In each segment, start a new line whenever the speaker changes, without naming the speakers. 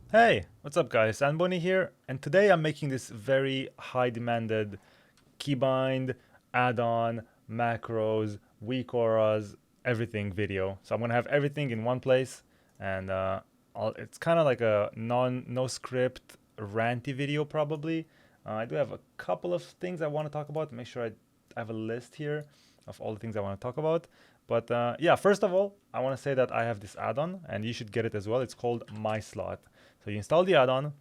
Hey, what's up guys? Anboni here, and today I'm making this very high demanded keybind, add-on, macros, weak auras, everything video. So I'm gonna have everything in one place, and it's kind of like a no script ranty video probably. I do have a couple of things I want to talk about. Make sure I have a list here of all the things I want to talk about. But yeah, first of all, I want to say that I have this add-on, and you should get it as well. It's called MySlot. So you install the add-on,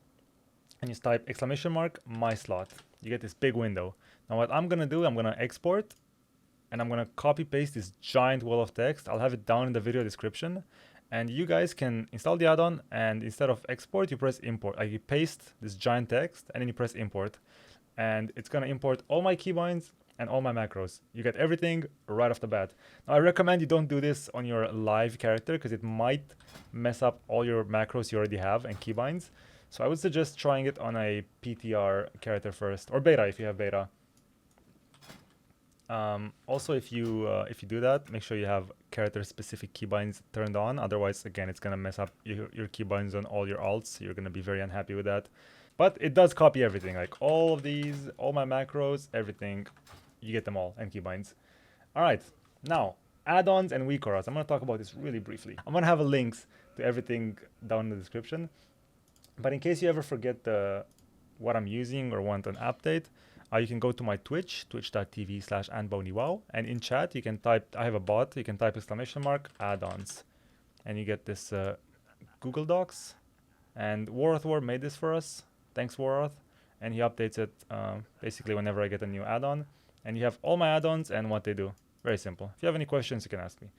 and you type !MySlot. You get this big window. Now what I'm gonna do, I'm gonna export, and I'm gonna copy paste this giant wall of text. I'll have it down in the video description, and you guys can install the add-on, and instead of export, you press import. You paste this giant text, and then you press import, and it's gonna import all my keybinds and all my macros. You get everything right off the bat. Now I recommend you don't do this on your live character because it might mess up all your macros you already have and keybinds. So I would suggest trying it on a PTR character first, or beta if you have beta. Also, if you do that, make sure you have character-specific keybinds turned on. Otherwise, again, it's gonna mess up your keybinds on all your alts. You're gonna be very unhappy with that. But it does copy everything, like all of these, all my macros, everything. You get them all, and keybinds. All right, now add-ons and weak auras. I'm gonna talk about this really briefly. I'm gonna have links to everything down in the description. But in case you ever forget what I'm using or want an update, you can go to my Twitch, twitch.tv/AnbonyWow, and in chat you can type, I have a bot, you can type !add-ons, and you get this Google Docs, and Warath made this for us. Thanks Warath, and he updates it basically whenever I get a new add-on, and you have all my add-ons and what they do. Very simple. If you have any questions, you can ask me.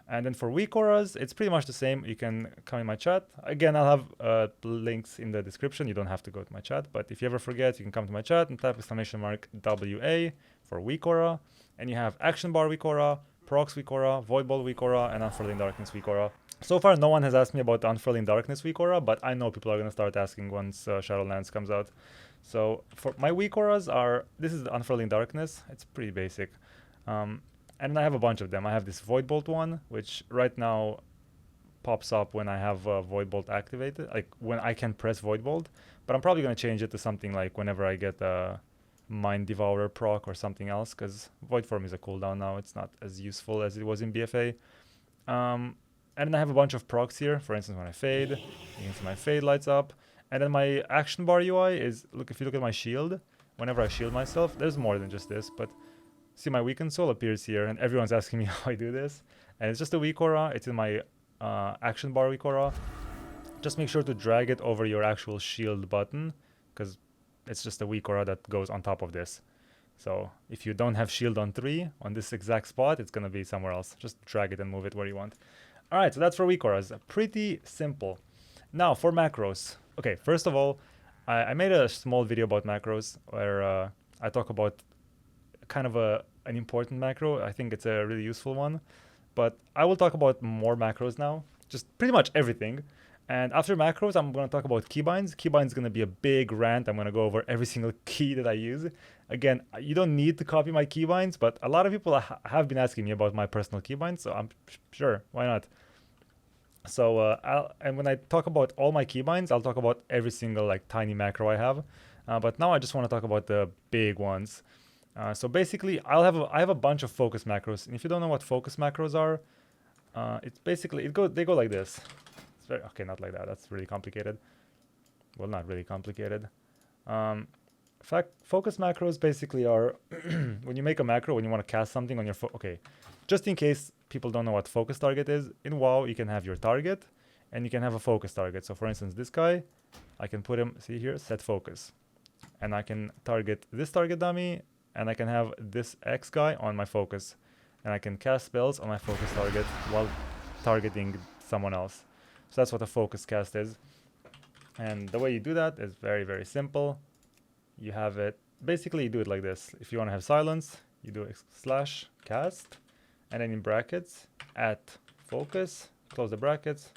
And then for weak auras, it's pretty much the same. You can come in my chat. Again, I'll have links in the description. You don't have to go to my chat. But if you ever forget, you can come to my chat and type !WA for weak aura. And you have action bar weak aura, procs weak aura, void ball weak aura, and unfurling darkness weak aura. So far, no one has asked me about the unfurling darkness weak aura, but I know people are going to start asking once Shadowlands comes out. So for my weak auras this is the unfurling darkness. It's pretty basic. And I have a bunch of them. I have this Void Bolt one, which right now pops up when I have Void Bolt activated, like when I can press Void Bolt. But I'm probably going to change it to something like whenever I get a Mind Devourer proc or something else, because Void Form is a cooldown now. It's not as useful as it was in BFA. And then I have a bunch of procs here. For instance, when I fade, you can see my fade lights up. And then my action bar UI is, if you look at my shield, whenever I shield myself, there's more than just this, but see my weakened soul appears here, and everyone's asking me how I do this. And it's just a weak aura. It's in my action bar weak aura. Just make sure to drag it over your actual shield button, because it's just a weak aura that goes on top of this. So if you don't have shield on 3 on this exact spot, it's going to be somewhere else. Just drag it and move it where you want. All right, so that's for weak auras. Pretty simple. Now for macros. Okay, first of all, I made a small video about macros where I talk about kind of an important macro. I think it's a really useful one, but I will talk about more macros now, just pretty much everything. And after macros, I'm going to talk about keybinds. Keybinds is going to be a big rant. I'm going to go over every single key that I use. Again, you don't need to copy my keybinds, but a lot of people have been asking me about my personal keybinds, so I'm sure, why not? So, and when I talk about all my keybinds, I'll talk about every single like tiny macro I have. But now I just want to talk about the big ones. So basically, I have a bunch of focus macros, and if you don't know what focus macros are, it's basically they go like this. It's very okay, not like that. That's really complicated. Well, not really complicated. Focus macros basically are when you make a macro when you want to cast something on your just in case people don't know what focus target is, in WoW you can have your target and you can have a focus target. So for instance, this guy, I can put him, see here, set focus, and I can target this target dummy, and I can have this X guy on my focus, and I can cast spells on my focus target while targeting someone else. So that's what a focus cast is. And the way you do that is very, very simple. You have it, basically you do it like this. If you want to have silence, you do /cast, and then in brackets, at focus, close the brackets,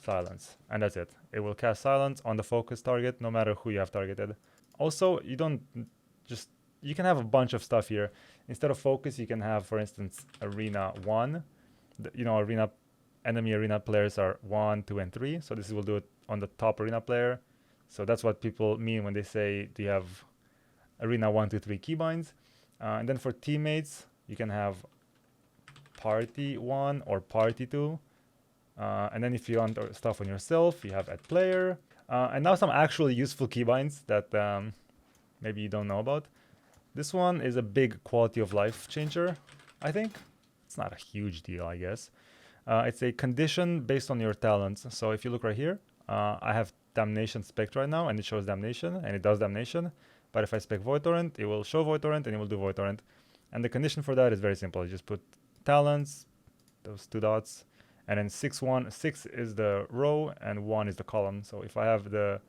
silence. And that's it. It will cast silence on the focus target, no matter who you have targeted. Also, you can have a bunch of stuff here. Instead of focus, you can have, for instance, arena 1. Enemy arena players are 1, 2, and 3. So this will do it on the top arena player. So that's what people mean when they say, do you have arena 1, 2, 3 keybinds? And then for teammates, you can have party 1 or party 2. And then if you want stuff on yourself, you have add player. And now some actually useful keybinds that maybe you don't know about. This one is a big quality of life changer, I think. It's not a huge deal, I guess. It's a condition based on your talents. So if you look right here, I have damnation spec right now, and it shows damnation, and it does damnation. But if I spec void torrent, it will show void torrent, and it will do void torrent. And the condition for that is very simple. You just put talents, those 2 dots, and then 6, 1. 6 is the row, and 1 is the column. So if I have the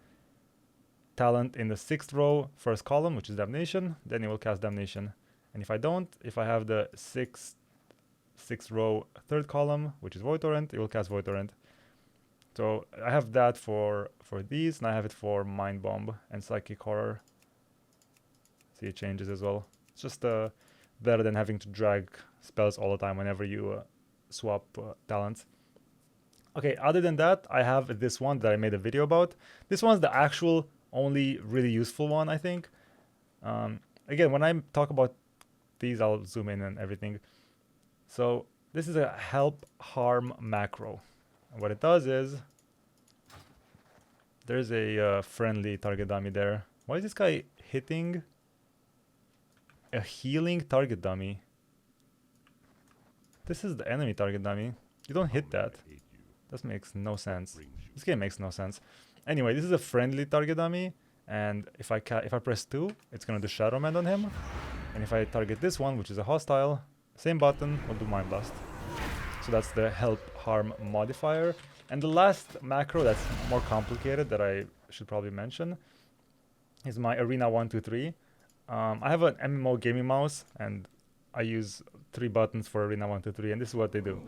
talent in the 6th row, 1st column, which is damnation, then it will cast damnation. And if I don't, if I have the 6th row, 3rd column, which is void torrent, it will cast void torrent. So I have that for these, and I have it for mind bomb and psychic horror. See, it changes as well. It's just better than having to drag spells all the time whenever you swap talents. Okay, other than that, I have this one that I made a video about. This one's the actual only really useful one, I think. Again, when I talk about these, I'll zoom in and everything. So this is a help harm macro. And what it does is, there's a friendly target dummy there. Why is this guy hitting a healing target dummy? This is the enemy target dummy. You don't hit that. That makes no sense. This game makes no sense. Anyway, this is a friendly target dummy, and if I press 2, it's gonna do Shadow Mend on him. And if I target this one, which is a hostile, same button will do Mind Blast. So that's the help harm modifier. And the last macro that's more complicated that I should probably mention is my arena 1, 2, 3. I have an MMO gaming mouse, and I use 3 buttons for arena 1, 2, 3, and this is what they do.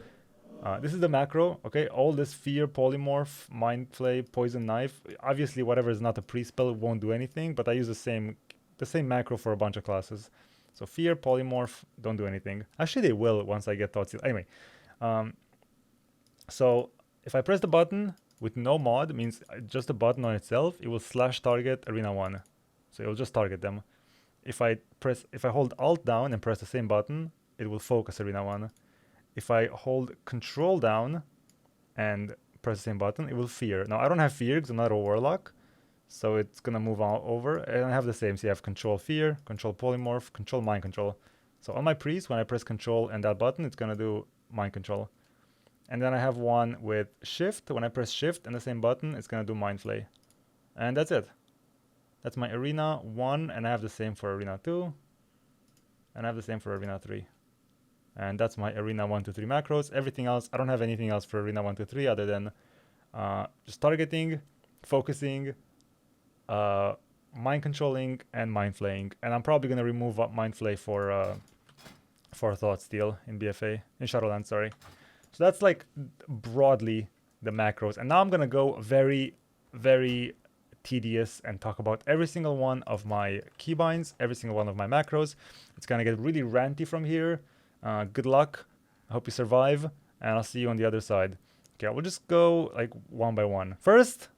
This is the macro, okay? All this fear, polymorph, mind flay, poison knife. Obviously, whatever is not a pre-spell won't do anything, but I use the same macro for a bunch of classes. So fear, polymorph, don't do anything. Actually, they will once I get thought seal. Anyway, so if I press the button with no mod, it means just the button on itself, it will slash target arena 1. So it will just target them. If I hold Alt down and press the same button, it will focus arena 1. If I hold Control down and press the same button, it will fear. Now I don't have fear because I'm not a warlock, so it's gonna move on over. And I have the same. So you have Control fear, Control polymorph, Control mind control. So on my priest, when I press Control and that button, it's gonna do mind control. And then I have one with Shift. When I press Shift and the same button, it's gonna do mind flay. And that's it. That's my arena 1, and I have the same for arena 2, and I have the same for arena 3. And that's my arena 1, 2, 3 macros. Everything else, I don't have anything else for arena 1, 2, 3 other than just targeting, focusing, mind controlling, and mind flaying. And I'm probably gonna remove mind flay for thought steal in BFA, in Shadowlands, sorry. So that's like broadly the macros. And now I'm gonna go very, very tedious and talk about every single one of my keybinds, every single one of my macros. It's gonna get really ranty from here. Good luck. I hope you survive, and I'll see you on the other side. Okay, we'll just go like one by one. First,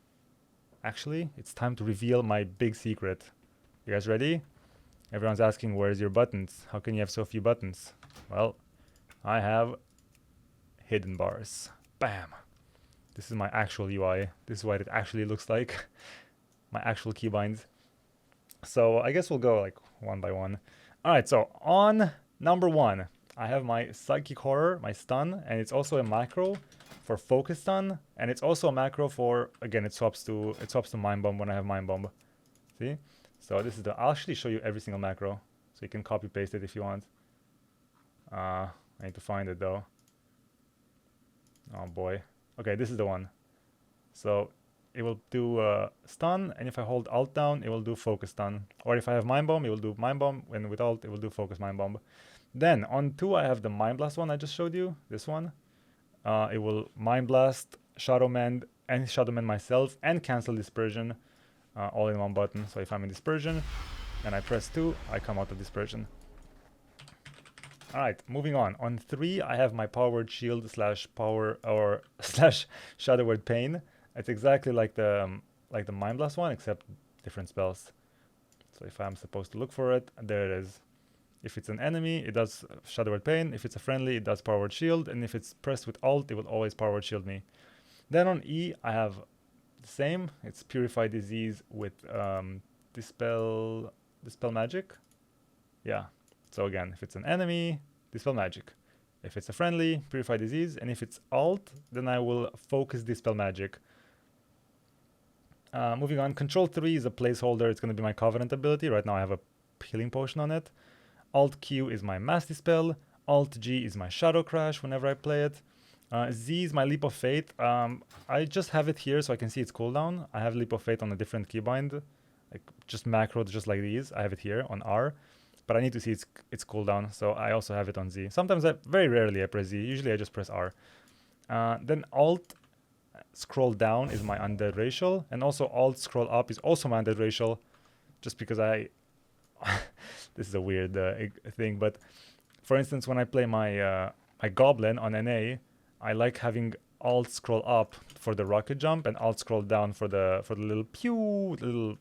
actually, it's time to reveal my big secret. You guys ready? Everyone's asking, where's your buttons? How can you have so few buttons? Well, I have hidden bars. Bam. This is my actual UI. This is what it actually looks like. My actual keybinds. So I guess we'll go like one by one. All right, so on number 1, I have my Psychic Horror, my stun, and it's also a macro for Focus Stun, and it's also a macro for, again, it swaps to Mind Bomb when I have Mind Bomb. See? So this is I'll actually show you every single macro, so you can copy paste it if you want. I need to find it though. Oh boy. Okay, this is the one. So it will do stun, and if I hold Alt down, it will do Focus Stun. Or if I have Mind Bomb, it will do Mind Bomb, and with Alt, it will do Focus Mind Bomb. Then on 2, I have the Mind Blast one I just showed you, this one. It will Mind Blast, Shadow Mend, and Shadow Mend myself, and cancel Dispersion all in one button. So if I'm in Dispersion, and I press 2, I come out of Dispersion. Alright, moving on. On 3, I have my Power Word Shield / power or / Shadow Word Pain. It's exactly like the Mind Blast one, except different spells. So if I'm supposed to look for it, there it is. If it's an enemy, it does Shadow Word Pain. If it's a friendly, it does Power Word Shield. And if it's pressed with Alt, it will always Power Word Shield me. Then on E, I have the same. It's Purify Disease with Dispel Magic. Yeah. So again, if it's an enemy, Dispel Magic. If it's a friendly, Purify Disease. And if it's Alt, then I will focus Dispel Magic. Moving on, Control 3 is a placeholder. It's going to be my Covenant ability. Right now I have a Healing Potion on it. Alt Q is my Mass Dispel. Alt G is my Shadow Crash whenever I play it. Z is my Leap of Fate. I just have it here so I can see its cooldown. I have Leap of Fate on a different keybind, like just macro, just like these. I have it here on R, but I need to see its cooldown, so I also have it on Z. Sometimes, very rarely I press Z. Usually I just press R. Then Alt scroll down is my Undead Racial, and also Alt scroll up is also my Undead Racial, just because I... this is a weird thing, but for instance, when I play my my Goblin on NA, I like having Alt scroll up for the rocket jump and Alt scroll down for the little little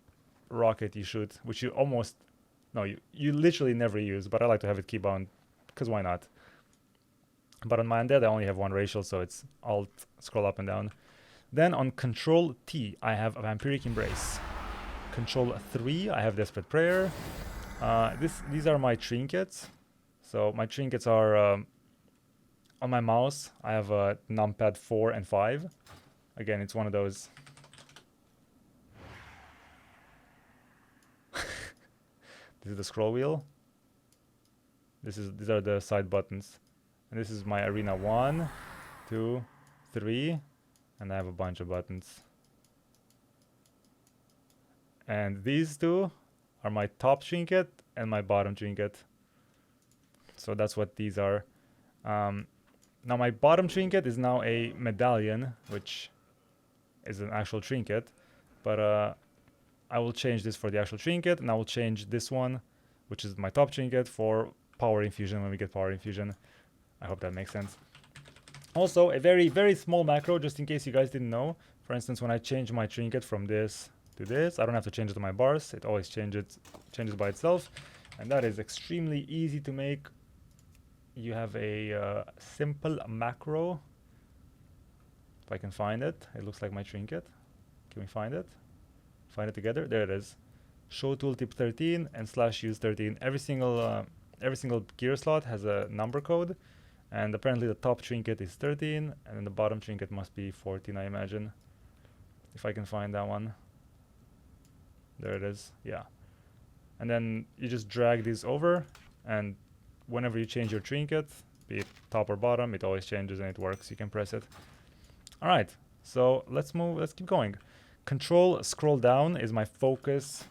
rocket you shoot, which you almost you literally never use, but I like to have it keybound because why not? But on my Undead, I only have one racial, so it's Alt scroll up and down. Then on Control T, I have a Vampiric Embrace. Control 3, I have Desperate Prayer. These are my trinkets. So my trinkets are on my mouse. I have a numpad 4 and 5. Again, it's one of those. This is the scroll wheel. These are the side buttons, and this is my arena 1, 2, 3, and I have a bunch of buttons. And these two are my top trinket and my bottom trinket. So that's what these are. Now my bottom trinket is now a medallion, which is an actual trinket. But I will change this for the actual trinket, and I will change this one, which is my top trinket, for power infusion when we get power infusion. I hope that makes sense. Also, a very, very small macro, just in case you guys didn't know. For instance, when I change my trinket from this to this, I don't have to change it to my bars. It always changes by itself, and that is extremely easy to make. You have a simple macro. If I can find it, it looks like my trinket. Can we find it? Find it together. There it is. Show tooltip 13 and /use 13. Every single gear slot has a number code, and apparently the top trinket is 13, and then the bottom trinket must be 14, I imagine. If I can find that one. There it is, yeah. And then you just drag these over, and whenever you change your trinket, be it top or bottom, it always changes and it works. You can press it. All right, so let's keep going. Control scroll down is my Focus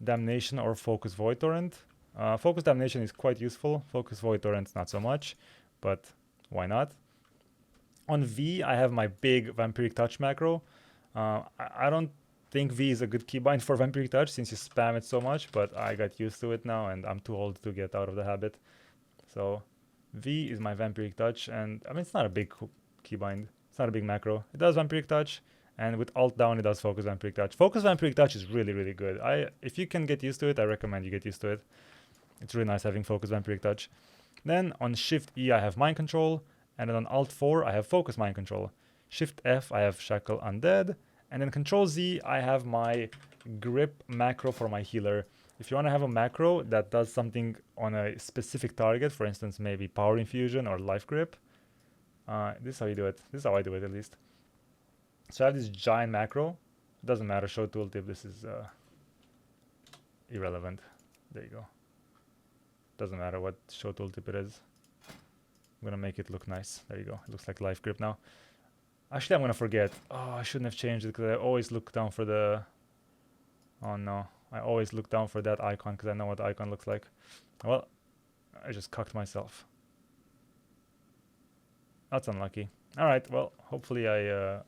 Damnation or Focus Void Torrent. Focus Damnation is quite useful. Focus Void Torrent not so much, but why not? On V, I have my big Vampiric Touch macro. I don't think V is a good keybind for Vampiric Touch since you spam it so much, but I got used to it now and I'm too old to get out of the habit. So V is my Vampiric Touch, and I mean, it's not a big keybind. It's not a big macro. It does Vampiric Touch, and with Alt down, it does Focus Vampiric Touch. Focus Vampiric Touch is really, really good. If you can get used to it, I recommend you get used to it. It's really nice having Focus Vampiric Touch. Then on Shift E, I have Mind Control, and then on Alt 4, I have Focus Mind Control. Shift F, I have Shackle Undead, and then Control Z, I have my Grip macro for my healer. If you want to have a macro that does something on a specific target, for instance, maybe Power Infusion or Life Grip, this is how you do it. This is how I do it, at least. So I have this giant macro. It doesn't matter, show tooltip, this is irrelevant. There you go. Doesn't matter what show tooltip it is. I'm gonna make it look nice. There you go. It looks like Life Grip now. Actually, I'm gonna forget. Oh, I shouldn't have changed it because I always look down for the... Oh no, I always look down for that icon because I know what the icon looks like. Well, I just cucked myself. That's unlucky. All right, well, hopefully I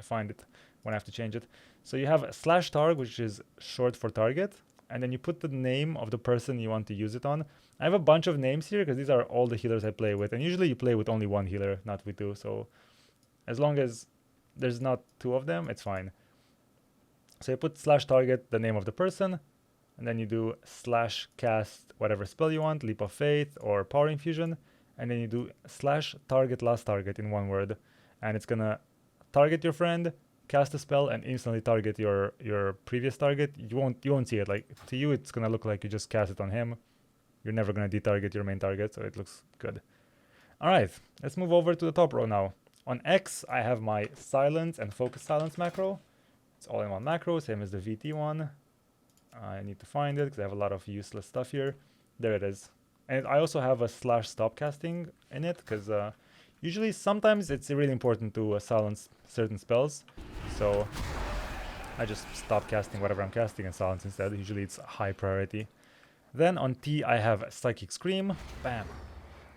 find it when I have to change it. So you have /targ, which is short for target, and then you put the name of the person you want to use it on. I have a bunch of names here because these are all the healers I play with, and usually you play with only one healer, not with two. So as long as there's not two of them, it's fine. So you put slash target, the name of the person, and then you do slash cast whatever spell you want, Leap of Faith or Power Infusion, and then you do slash target last target in one word, and it's gonna target your friend, cast a spell, and instantly target your previous target. You won't see it. Like, to you, it's gonna look like you just cast it on him. You're never gonna detarget your main target, so it looks good. All right, let's move over to the top row now. On X, I have my silence and focus silence macro. It's all in one macro, same as the VT one. I need to find it because I have a lot of useless stuff here. There it is. And I also have a slash stop casting in it because usually sometimes it's really important to silence certain spells. So I just stop casting whatever I'm casting and silence instead. Usually it's high priority. Then on T I have Psychic Scream. Bam.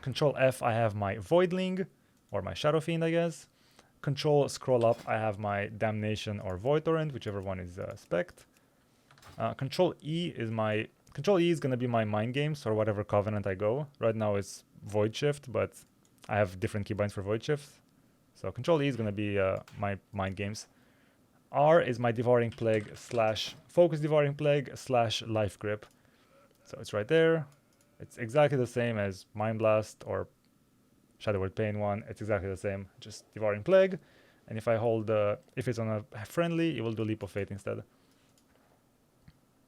Control F I have my Voidling, or my Shadow Fiend I guess. Control scroll up I have my Damnation or Void Torrent, whichever one is spec'd. Control E is gonna be my Mind Games or whatever Covenant I go. Right now it's Void Shift, but I have different keybinds for Void Shift. So Control E is gonna be my Mind Games. R is my Devouring Plague slash Focus Devouring Plague slash Life Grip. So it's right there. It's exactly the same as Mind Blast or Shadow Word Pain one. It's exactly the same, just Devouring Plague. And if I hold, if it's on a friendly, it will do Leap of Faith instead.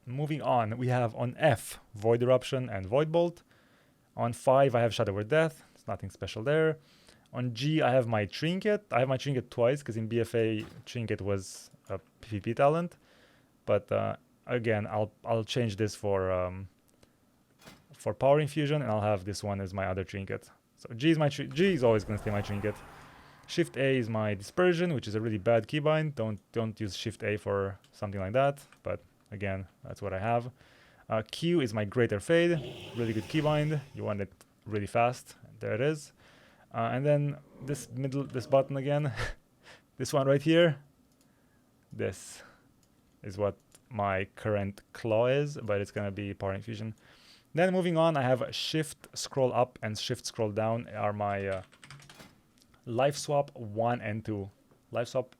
Moving on, we have on F, Void Eruption and Void Bolt. On 5, I have Shadow Word Death. There's nothing special there. On G, I have my Trinket. I have my Trinket twice, because in BFA, Trinket was a PvP talent. But again, I'll change this for Power Infusion, and I'll have this one as my other Trinket. So G is always going to stay my Trinket. Shift A is my Dispersion, which is a really bad keybind. Don't use Shift A for something like that. But again, that's what I have. Q is my Greater Fade, really good keybind. You want it really fast. There it is. And then this button again, this one right here. This is what my current claw is, but it's gonna be Power Infusion. Then moving on, I have Shift Scroll Up and Shift Scroll Down are my Life Swap 1 and 2. Life Swap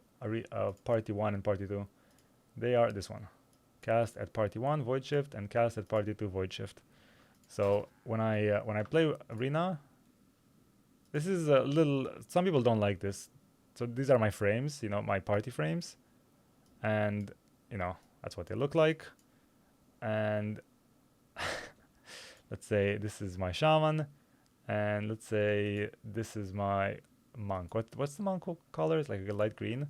Party 1 and Party 2. They are this one. Cast at Party 1, Void Shift, and cast at Party 2, Void Shift. So when I play Arena, this is a little... Some people don't like this. So these are my frames, you know, my party frames. And, you know, that's what they look like. And... let's say this is my shaman, and let's say this is my monk. What's the monk color? It's like a light green.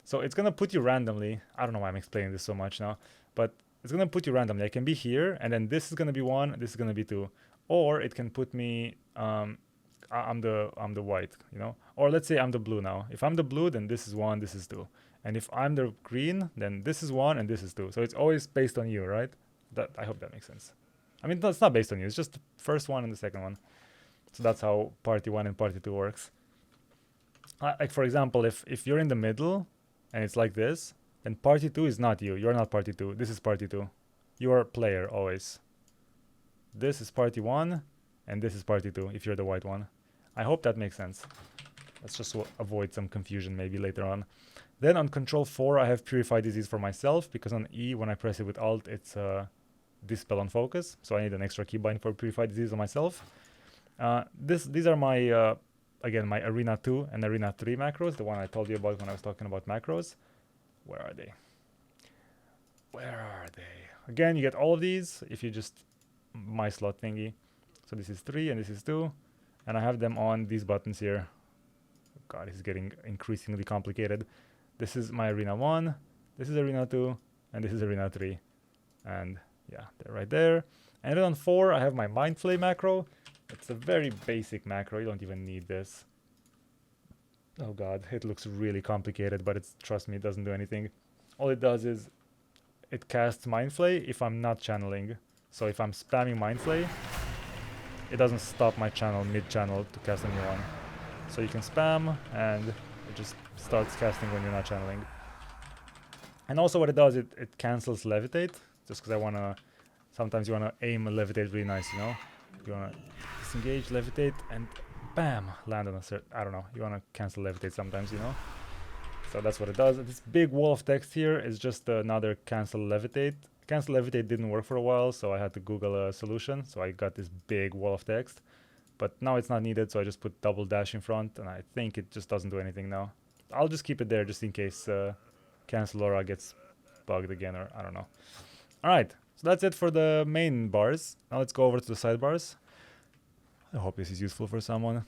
So it's gonna put you randomly. I don't know why I'm explaining this so much now, but it's gonna put you randomly. I can be here, and then this is gonna be 1, this is gonna be 2, or it can put me. I'm the white, you know. Or let's say I'm the blue now. If I'm the blue, then this is 1, this is 2, and if I'm the green, then this is 1 and this is 2. So it's always based on you, right? I hope that makes sense. I mean, that's not based on you. It's just the first one and the second one. So that's how Party 1 and Party 2 works. Like, for example, if you're in the middle and it's like this, then Party 2 is not you. You're not Party 2. This is Party 2. You're player, always. This is Party 1, and this is Party 2, if you're the white one. I hope that makes sense. Let's just avoid some confusion maybe later on. Then on Control 4, I have Purify Disease for myself, because on E, when I press it with Alt, it's... Dispel on Focus, so I need an extra keybind for Purify Disease on myself. These are my, again, my Arena 2 and Arena 3 macros, the one I told you about when I was talking about macros. Where are they? Where are they? Again, you get all of these if you just MySlot thingy. So this is 3 and this is 2, and I have them on these buttons here. God, this is getting increasingly complicated. This is my Arena 1, this is Arena 2, and this is Arena 3. And yeah, they're right there. And then on 4, I have my Mind Flay macro. It's a very basic macro. You don't even need this. Oh god, it looks really complicated, but trust me, it doesn't do anything. All it does is it casts Mind Flay if I'm not channeling. So if I'm spamming Mind Flay, it doesn't stop my channel mid-channel to cast a new one. So you can spam, and it just starts casting when you're not channeling. And also what it does, it cancels Levitate. Just because I want to, sometimes you want to aim a Levitate really nice, you know? You want to disengage, Levitate, and bam, land on a certain, I don't know, you want to cancel Levitate sometimes, you know? So that's what it does. This big wall of text here is just another cancel levitate. Cancel levitate didn't work for a while, so I had to Google a solution. So I got this big wall of text, but now it's not needed. So I just put double dash in front, and I think it just doesn't do anything now. I'll just keep it there just in case cancel aura gets bugged again, or I don't know. All right, so that's it for the main bars. Now let's go over to the sidebars. I hope this is useful for someone.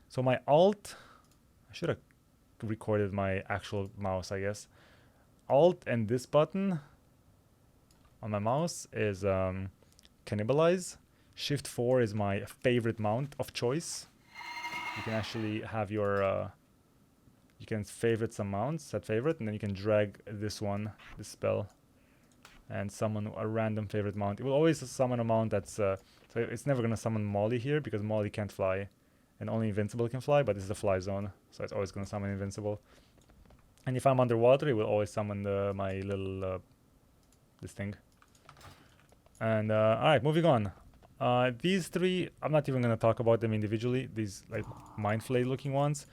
So my alt, I should have recorded my actual mouse, I guess. Alt and this button on my mouse is cannibalize. Shift 4 is my favorite mount of choice. You can actually have your you can favorite some mounts, set favorite, and then you can drag this one, this spell, and summon a random favorite mount. It will always summon a mount that's so it's never gonna summon Molly here because Molly can't fly, and only Invincible can fly, but this is a fly zone, so it's always gonna summon Invincible. And if I'm underwater, it will always summon my little this thing. And all right, moving on. These three, I'm not even gonna talk about them individually. These like mind flay looking ones,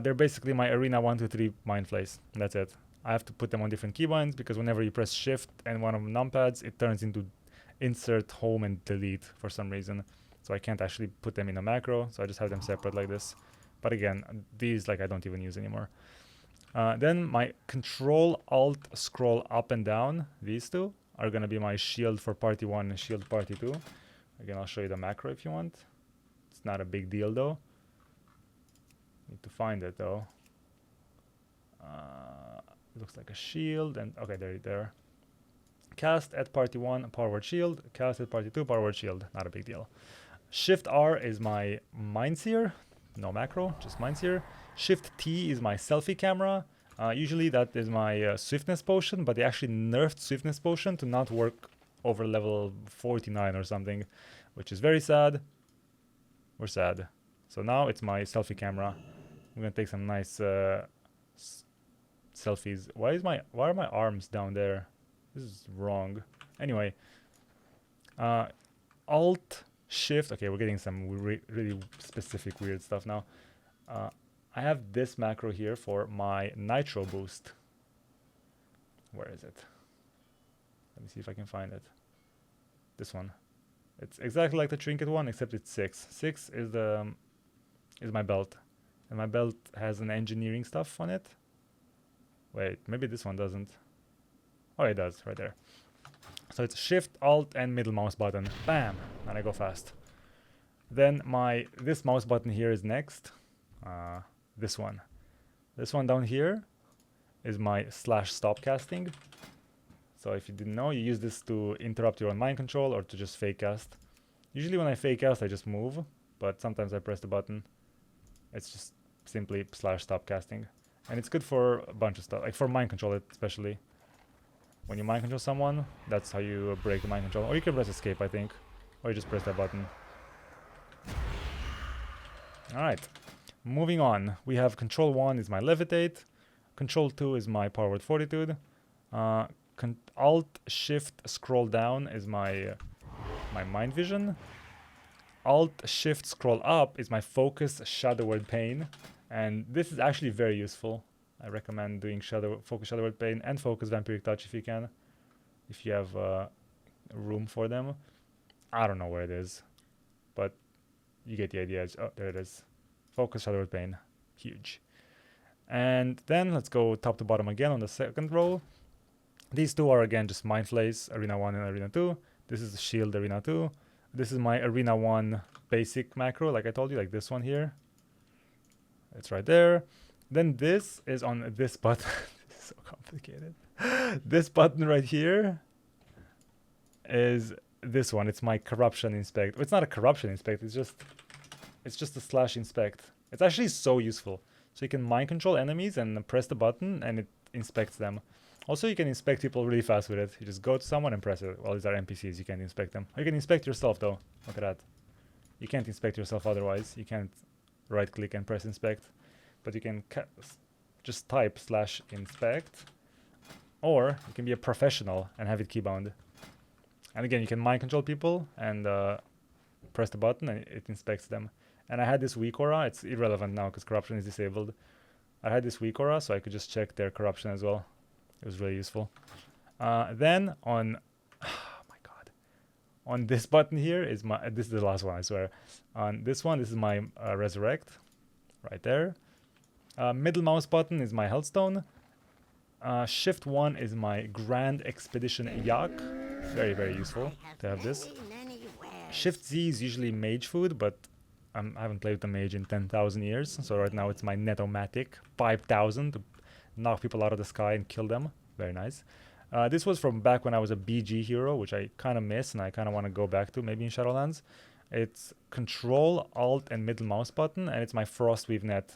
they're basically my arena 1, 2, 3 mind flays. That's it. I have to put them on different keybinds because whenever you press shift and one of the numpads, it turns into insert, home, and delete for some reason. So I can't actually put them in a macro, so I just have them separate like this. But again, these like I don't even use anymore. Then my control alt scroll up and down, these two are gonna be my shield for party 1 and shield party 2. Again, I'll show you the macro if you want. It's not a big deal though. Need to find it though. It looks like a shield, and okay, there. Cast at party 1, power word shield. Cast at party 2, power word shield. Not a big deal. Shift R is my Mind Seer. No macro, just Mind Seer. Shift T is my selfie camera. Usually that is my swiftness potion, but they actually nerfed swiftness potion to not work over level 49 or something, which is very sad. We're sad. So now it's my selfie camera. I'm gonna take some nice selfies. Why are my arms down there? This is wrong. Anyway, alt shift. Okay, we're getting some really specific weird stuff now. I have this macro here for my nitro boost. Where is it? Let me see if I can find it. This one. It's exactly like the trinket one, except it's 6. 6 is the is my belt, and my belt has an engineering stuff on it. Wait, maybe this one doesn't. Oh, it does, right there. So it's shift, alt, and middle mouse button. Bam! And I go fast. Then this mouse button here is next. This one. This one down here is my slash stop casting. So if you didn't know, you use this to interrupt your own mind control or to just fake cast. Usually when I fake cast, I just move, but sometimes I press the button. It's just simply slash stop casting. And it's good for a bunch of stuff, like for mind control especially. When you mind control someone, that's how you break the mind control. Or you can press escape, I think. Or you just press that button. Alright, moving on. We have control 1 is my levitate. Control 2 is my power word fortitude. Alt shift scroll down is my mind vision. Alt shift scroll up is my focus shadow word pain. And this is actually very useful. I recommend doing focus shadow word pain and focus vampiric touch if you can. If you have room for them. I don't know where it is, but you get the idea. Oh, there it is. Focus shadow word pain. Huge. And then let's go top to bottom again on the second row. These two are again just mind flays, arena 1 and arena 2. This is the shield arena 2. This is my arena 1 basic macro, like I told you, like this one here. It's right there. Then this is on this button. This is so complicated. This button right here is this one. It's my corruption inspect. It's not a corruption inspect. It's just a slash inspect. It's actually so useful. So you can mind control enemies and press the button and it inspects them. Also, you can inspect people really fast with it. You just go to someone and press it. Well, these are NPCs. You can't inspect them. Or you can inspect yourself, though. Look at that. You can't inspect yourself otherwise. You can't right-click and press inspect. But you can just type slash inspect. Or you can be a professional and have it keybound. And again, you can mind control people and press the button and it inspects them. And I had this weak aura. It's irrelevant now because corruption is disabled. I had this Weakora, so I could just check their corruption as well. It was really useful. Then on, oh my god, on this button here is my, this is the last one, I swear. On this one, this is my resurrect, right there. Middle mouse button is my healthstone. Shift 1 is my Grand Expedition Yak. Very, very useful to have this. Shift Z is usually mage food, but I haven't played with the mage in 10,000 years. So right now it's my Netomatic 5,000 to knock people out of the sky and kill them. Very nice. This was from back when I was a BG hero, which I kind of miss and I kind of want to go back to maybe in Shadowlands. It's Control, Alt, and middle mouse button, and it's my Frostweave net.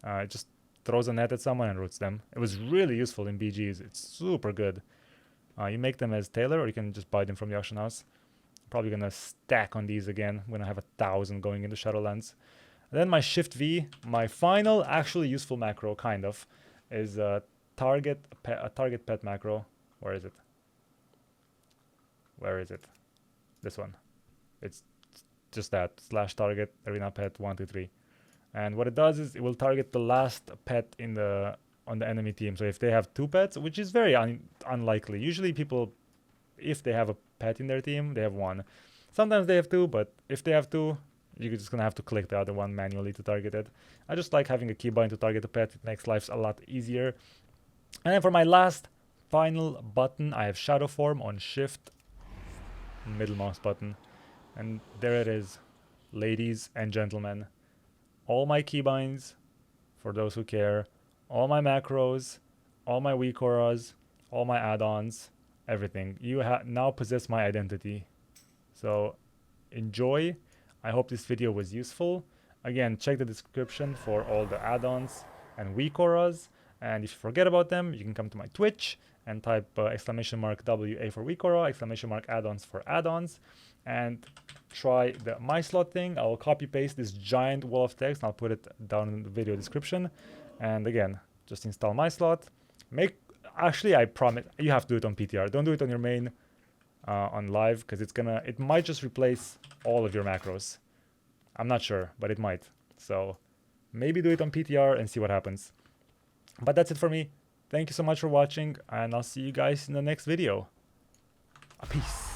It just throws a net at someone and roots them. It was really useful in BGs. It's super good. You make them as Tailor, or you can just buy them from the auction house. Probably gonna stack on these again when I have 1,000 going into Shadowlands. And then my Shift V, my final actually useful macro, kind of, is a target pet macro. Where is it? Where is it? This one. It's just that /target arena pet 1, 2, 3. And what it does is it will target the last pet in the on the enemy team. So if they have 2 pets, which is very unlikely. Usually people, if they have a pet in their team, they have 1. Sometimes they have 2, but if they have 2, you're just gonna have to click the other one manually to target it. I just like having a keybind to target a pet. It makes life a lot easier. And then for my last final button, I have Shadow Form on Shift, middle mouse button. And there it is, ladies and gentlemen. All my keybinds, for those who care, all my macros, all my Weakauras, all my add-ons, everything. You now possess my identity. So enjoy. I hope this video was useful. Again, check the description for all the add-ons and Weakauras. And if you forget about them, you can come to my Twitch and type !WA for Weakora, add-ons for add-ons, and try the MySlot thing. I will copy paste this giant wall of text and I'll put it down in the video description. And again, just install MySlot. Actually, I promise you have to do it on PTR. Don't do it on your main on live, because it might just replace all of your macros. I'm not sure, but it might. So maybe do it on PTR and see what happens. But that's it for me. Thank you so much for watching, and I'll see you guys in the next video. Peace.